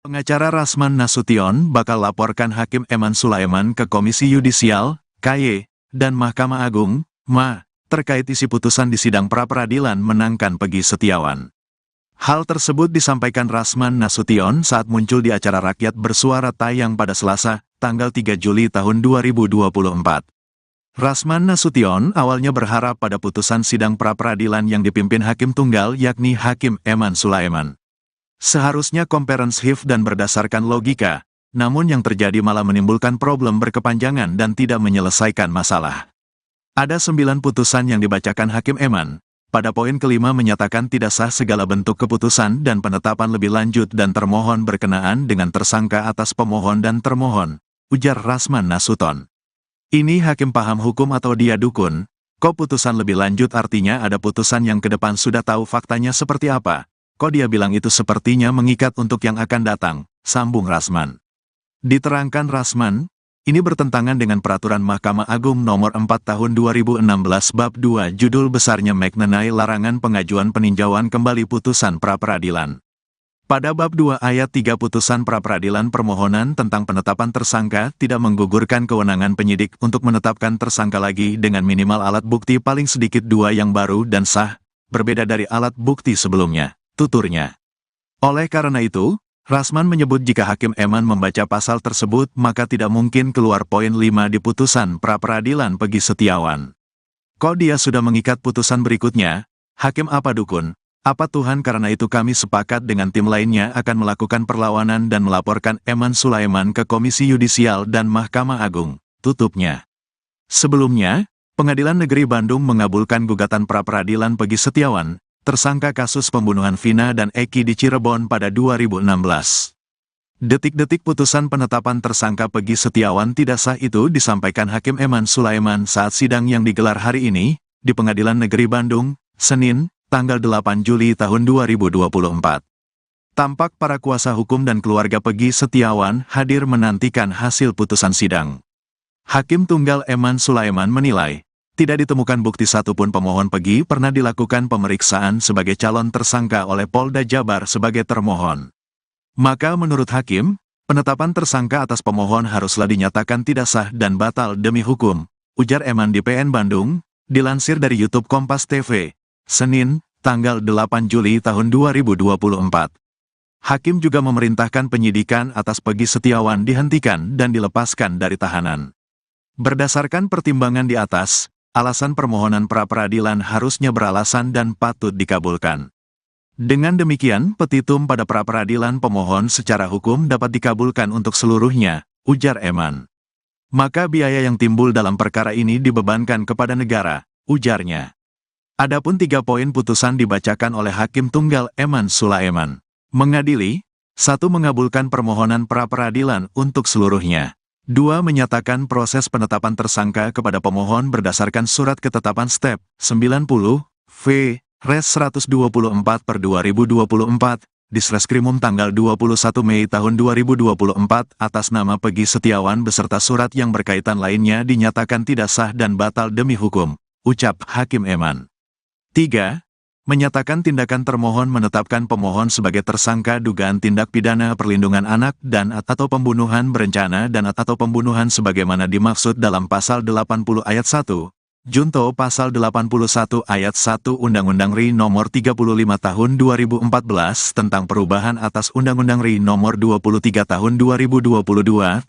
Pengacara Rasman Nasution bakal laporkan Hakim Eman Sulaiman ke Komisi Yudisial, KY, dan Mahkamah Agung, MA, terkait isi putusan di sidang pra-peradilan menangkan Peggy Setiawan. Hal tersebut disampaikan Rasman Nasution saat muncul di acara Rakyat Bersuara tayang pada Selasa, tanggal 3 Juli tahun 2024. Rasman Nasution awalnya berharap pada putusan sidang pra-peradilan yang dipimpin Hakim Tunggal yakni Hakim Eman Sulaiman. Seharusnya komprehensif dan berdasarkan logika, namun yang terjadi malah menimbulkan problem berkepanjangan dan tidak menyelesaikan masalah. Ada 9 putusan yang dibacakan Hakim Eman. Pada poin kelima menyatakan tidak sah segala bentuk keputusan dan penetapan lebih lanjut dan termohon berkenaan dengan tersangka atas pemohon dan termohon, ujar Rasman Nasution. Ini hakim paham hukum atau dia dukun? Kok putusan lebih lanjut artinya ada putusan yang ke depan sudah tahu faktanya seperti apa? Kok dia bilang itu sepertinya mengikat untuk yang akan datang, sambung Rasman. Diterangkan Rasman, ini bertentangan dengan Peraturan Mahkamah Agung Nomor 4 Tahun 2016 Bab 2 judul besarnya mengenai larangan pengajuan peninjauan kembali putusan pra-peradilan. Pada Bab 2 Ayat 3 putusan pra-peradilan permohonan tentang penetapan tersangka tidak menggugurkan kewenangan penyidik untuk menetapkan tersangka lagi dengan minimal alat bukti paling sedikit 2 yang baru dan sah, berbeda dari alat bukti sebelumnya, tuturnya. Oleh karena itu, Rasman menyebut jika Hakim Eman membaca pasal tersebut maka tidak mungkin keluar poin 5 di putusan pra-peradilan Peggy Setiawan. Kok dia sudah mengikat putusan berikutnya? Hakim apa dukun? Apa Tuhan? Karena itu kami sepakat dengan tim lainnya akan melakukan perlawanan dan melaporkan Eman Sulaiman ke Komisi Yudisial dan Mahkamah Agung, tutupnya. Sebelumnya, Pengadilan Negeri Bandung mengabulkan gugatan pra-peradilan Peggy Setiawan, tersangka kasus pembunuhan Vina dan Eki di Cirebon pada 2016. Detik-detik putusan penetapan tersangka Peggy Setiawan tidak sah itu disampaikan Hakim Eman Sulaiman saat sidang yang digelar hari ini, di Pengadilan Negeri Bandung, Senin, tanggal 8 Juli tahun 2024. Tampak para kuasa hukum dan keluarga Peggy Setiawan hadir menantikan hasil putusan sidang. Hakim Tunggal Eman Sulaiman menilai, tidak ditemukan bukti satupun pemohon Peggy pernah dilakukan pemeriksaan sebagai calon tersangka oleh Polda Jabar sebagai termohon. Maka menurut Hakim, penetapan tersangka atas pemohon haruslah dinyatakan tidak sah dan batal demi hukum, ujar Eman di PN Bandung, dilansir dari YouTube Kompas TV, Senin, tanggal 8 Juli tahun 2024. Hakim juga memerintahkan penyidikan atas Peggy Setiawan dihentikan dan dilepaskan dari tahanan. Berdasarkan pertimbangan di atas, alasan permohonan pra-peradilan harusnya beralasan dan patut dikabulkan. Dengan demikian, petitum pada pra-peradilan pemohon secara hukum dapat dikabulkan untuk seluruhnya, ujar Eman. Maka biaya yang timbul dalam perkara ini dibebankan kepada negara, ujarnya. Adapun 3 poin putusan dibacakan oleh Hakim Tunggal Eman Sulaiman. Mengadili, 1. Mengabulkan permohonan pra-peradilan untuk seluruhnya. 2. Menyatakan proses penetapan tersangka kepada pemohon berdasarkan Surat Ketetapan Step 90, V, Res 124/2024, Disreskrimum tanggal 21 Mei tahun 2024 atas nama Peggy Setiawan beserta surat yang berkaitan lainnya dinyatakan tidak sah dan batal demi hukum, ucap Hakim Eman. 3. Menyatakan tindakan termohon menetapkan pemohon sebagai tersangka dugaan tindak pidana perlindungan anak dan atau pembunuhan berencana dan atau pembunuhan sebagaimana dimaksud dalam Pasal 80 Ayat 1, Junto Pasal 81 Ayat 1 Undang-Undang RI Nomor 35 Tahun 2014 tentang perubahan atas Undang-Undang RI Nomor 23 Tahun 2022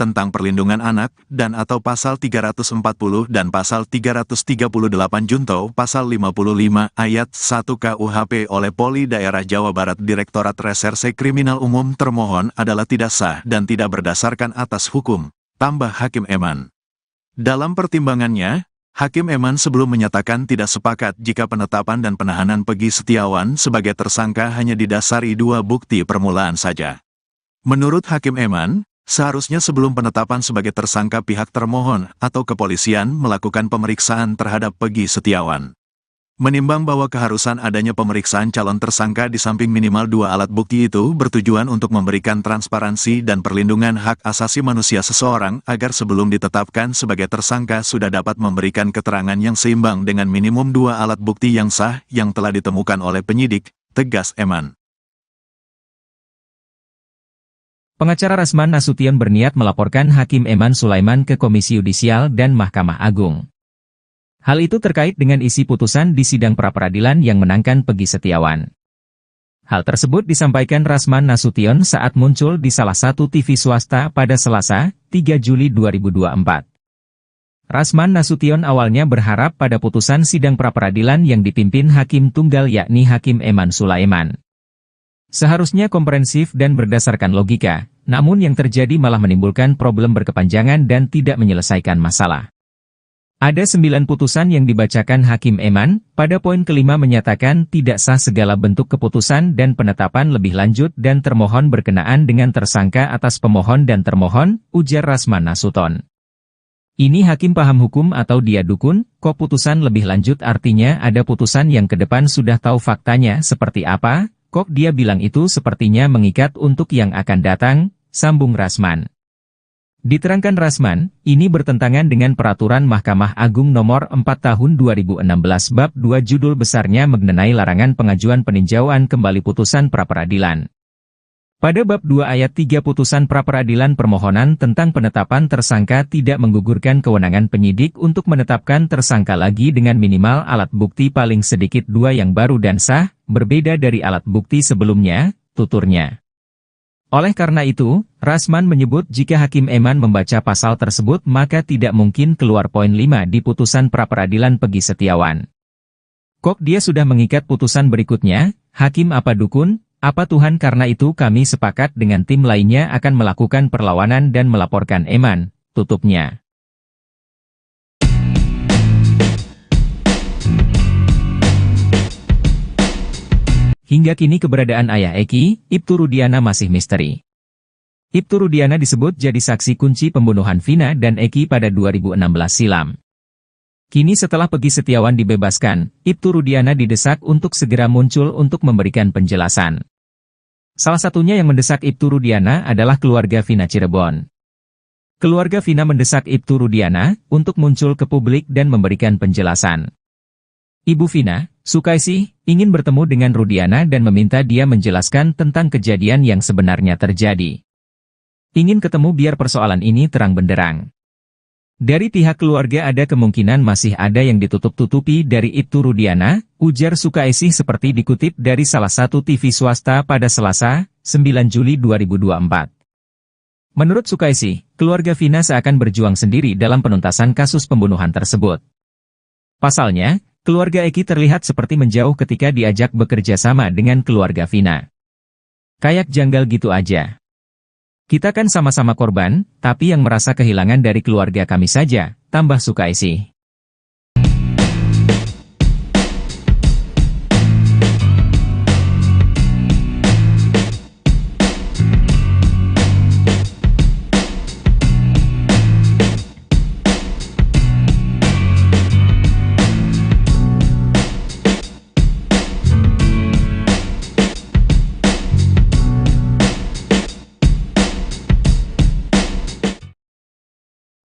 tentang perlindungan anak dan atau Pasal 340 dan Pasal 338 Junto Pasal 55 Ayat 1 KUHP oleh Polri Daerah Jawa Barat Direktorat Reserse Kriminal Umum termohon adalah tidak sah dan tidak berdasarkan atas hukum, tambah Hakim Eman. Dalam pertimbangannya, Hakim Eman sebelum menyatakan tidak sepakat jika penetapan dan penahanan Peggy Setiawan sebagai tersangka hanya didasari 2 bukti permulaan saja. Menurut Hakim Eman, seharusnya sebelum penetapan sebagai tersangka pihak termohon atau kepolisian melakukan pemeriksaan terhadap Peggy Setiawan. Menimbang bahwa keharusan adanya pemeriksaan calon tersangka di samping minimal 2 alat bukti itu bertujuan untuk memberikan transparansi dan perlindungan hak asasi manusia seseorang agar sebelum ditetapkan sebagai tersangka sudah dapat memberikan keterangan yang seimbang dengan minimum 2 alat bukti yang sah yang telah ditemukan oleh penyidik, tegas Eman. Pengacara Rasman Nasution berniat melaporkan Hakim Eman Sulaiman ke Komisi Yudisial dan Mahkamah Agung. Hal itu terkait dengan isi putusan di sidang pra-peradilan yang menangkan Peggy Setiawan. Hal tersebut disampaikan Rasman Nasution saat muncul di salah satu TV swasta pada Selasa, 3 Juli 2024. Rasman Nasution awalnya berharap pada putusan sidang pra-peradilan yang dipimpin Hakim Tunggal yakni Hakim Eman Sulaiman. Seharusnya komprehensif dan berdasarkan logika, namun yang terjadi malah menimbulkan problem berkepanjangan dan tidak menyelesaikan masalah. Ada 9 putusan yang dibacakan Hakim Eman, pada poin kelima menyatakan tidak sah segala bentuk keputusan dan penetapan lebih lanjut dan termohon berkenaan dengan tersangka atas pemohon dan termohon, ujar Rasman Nasution. Ini hakim paham hukum atau dia dukun, kok putusan lebih lanjut artinya ada putusan yang ke depan sudah tahu faktanya seperti apa, kok dia bilang itu sepertinya mengikat untuk yang akan datang, sambung Rasman. Diterangkan Rasman, ini bertentangan dengan Peraturan Mahkamah Agung Nomor 4 Tahun 2016 Bab 2 judul besarnya mengenai larangan pengajuan peninjauan kembali putusan pra-peradilan. Pada Bab 2 Ayat 3 putusan pra-peradilan permohonan tentang penetapan tersangka tidak menggugurkan kewenangan penyidik untuk menetapkan tersangka lagi dengan minimal alat bukti paling sedikit 2 yang baru dan sah, berbeda dari alat bukti sebelumnya, tuturnya. Oleh karena itu, Rasman menyebut jika Hakim Eman membaca pasal tersebut maka tidak mungkin keluar poin 5 di putusan pra-peradilan Peggy Setiawan. Kok dia sudah mengikat putusan berikutnya, Hakim apa dukun, apa Tuhan karena itu kami sepakat dengan tim lainnya akan melakukan perlawanan dan melaporkan Eman, tutupnya. Hingga kini keberadaan ayah Eki, Ibtu Rudiana masih misteri. Ibtu Rudiana disebut jadi saksi kunci pembunuhan Vina dan Eki pada 2016 silam. Kini setelah Peggy Setiawan dibebaskan, Ibtu Rudiana didesak untuk segera muncul untuk memberikan penjelasan. Salah satunya yang mendesak Ibtu Rudiana adalah keluarga Vina Cirebon. Keluarga Vina mendesak Ibtu Rudiana untuk muncul ke publik dan memberikan penjelasan. Ibu Vina, Sukaisih, ingin bertemu dengan Rudiana dan meminta dia menjelaskan tentang kejadian yang sebenarnya terjadi. Ingin ketemu biar persoalan ini terang benderang. Dari pihak keluarga ada kemungkinan masih ada yang ditutup-tutupi dari Ibtu Rudiana, ujar Sukaisih seperti dikutip dari salah satu TV swasta pada Selasa, 9 Juli 2024. Menurut Sukaisih, keluarga Vina seakan berjuang sendiri dalam penuntasan kasus pembunuhan tersebut. Pasalnya, keluarga Eki terlihat seperti menjauh ketika diajak bekerja sama dengan keluarga Vina. Kayak janggal gitu aja. Kita kan sama-sama korban, tapi yang merasa kehilangan dari keluarga kami saja, tambah Sukaisih.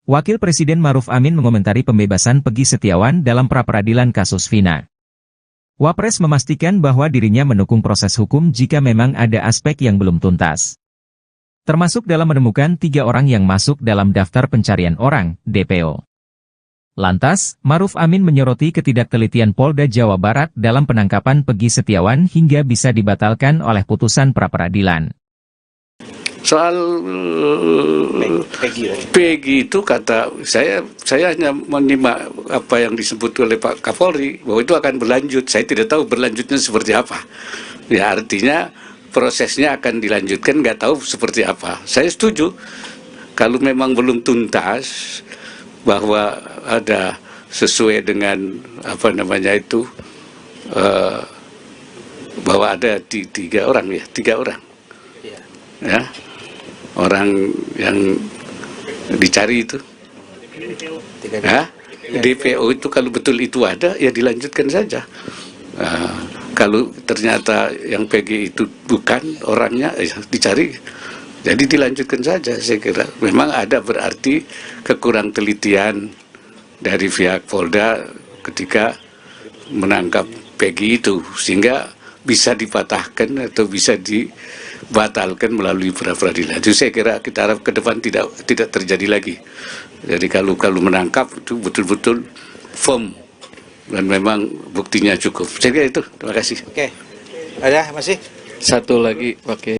Wakil Presiden Maruf Amin mengomentari pembebasan Peggy Setiawan dalam pra-peradilan kasus Vina. Wapres memastikan bahwa dirinya mendukung proses hukum jika memang ada aspek yang belum tuntas. Termasuk dalam menemukan 3 orang yang masuk dalam daftar pencarian orang, DPO. Lantas, Maruf Amin menyoroti ketidaktelitian Polda Jawa Barat dalam penangkapan Peggy Setiawan hingga bisa dibatalkan oleh putusan pra-peradilan. Soal Peggy itu kata saya hanya menyimak apa yang disebut oleh Pak Kapolri bahwa itu akan berlanjut. Saya tidak tahu berlanjutnya seperti apa. Ya artinya prosesnya akan dilanjutkan, nggak tahu seperti apa. Saya setuju kalau memang belum tuntas bahwa ada sesuai dengan apa namanya itu bahwa ada 3 orang ya 3 orang ya. Orang yang dicari itu, ya, DPO itu kalau betul itu ada, ya dilanjutkan saja. Kalau ternyata yang Peggy itu bukan orangnya, ya dicari, jadi dilanjutkan saja. Saya kira memang ada berarti kekurang telitian dari pihak Polda ketika menangkap Peggy itu, sehingga bisa dipatahkan atau bisa batalkan melalui pra-peradilan. Jadi saya kira kita harap ke depan tidak terjadi lagi. Jadi kalau menangkap itu betul-betul firm dan memang buktinya cukup. Saya kira itu. Terima kasih. Oke, ada masih? Satu lagi, Pak Kiai.